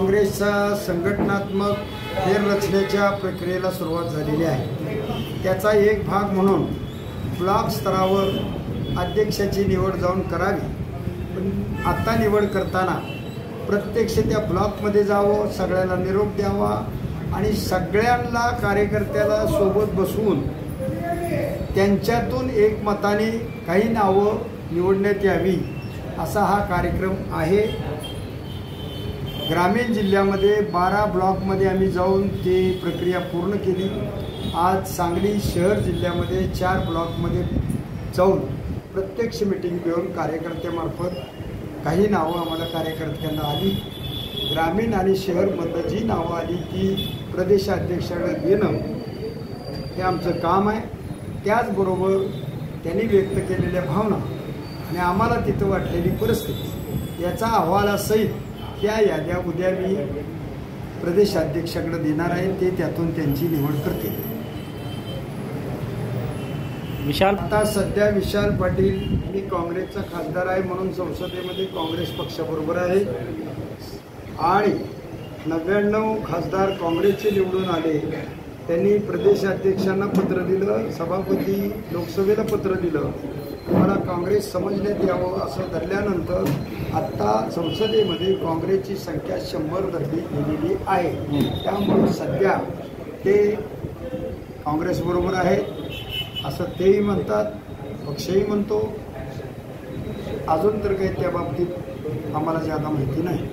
काँग्रेसचा संघटनात्मक फेररचनेच्या प्रक्रियेला सुरुवात झालेली आहे। त्याचा एक भाग म्हणून ब्लॉक स्तरावर अध्यक्षाची निवड जाऊन करावी, पण आता निवड करताना प्रत्यक्ष त्या ब्लॉकमध्ये जावं, सगळ्याला निरोप द्यावा आणि सगळ्यांना कार्यकर्त्याला सोबत बसवून त्यांच्यातून एकमताने काही नावं निवडण्यात यावी असा हा कार्यक्रम आहे। ग्रामीण जिल्ह्यामध्ये 12 ब्लॉकमध्ये आम्ही जाऊन ती प्रक्रिया पूर्ण केली। आज सांगली शहर जिल्ह्यामध्ये 4 ब्लॉकमध्ये जाऊन प्रत्यक्ष मीटिंग घेऊन कार्यकर्त्यामार्फत काही नावं आम्हाला कार्यकर्त्यांना आली। ग्रामीण आणि शहरमधलं जी नावं आली ती प्रदेशाध्यक्षाकडे देणं हे आमचं काम आहे। त्याचबरोबर त्यांनी व्यक्त केलेल्या भावना आणि आम्हाला तिथं वाटलेली परिस्थिती याचा अहवालासहित त्या याद्या उद्या मी प्रदेशाध्यक्षाकडे देणार आहे, ते त्यातून त्यांची निवड करतील। आता सध्या विशाल पाटील मी काँग्रेसचा खासदार आहे म्हणून संसदेमध्ये काँग्रेस पक्षाबरोबर आहे आणि 99 खासदार काँग्रेसचे निवडून आले। त्यांनी प्रदेशाध्यक्षांना पत्र दिलं, सभापती लोकसभेला पत्र दिलं, मला काँग्रेस समजण्यात यावं असं धरल्यानंतर आत्ता संसदेमध्ये काँग्रेसची संख्या 100 धरली गेलेली आहे। त्यामुळे सध्या ते काँग्रेसबरोबर आहे असं तेही म्हणतात, पक्षही म्हणतो। अजून तर काही त्या बाबतीत आम्हाला ज्यादा माहिती नाही।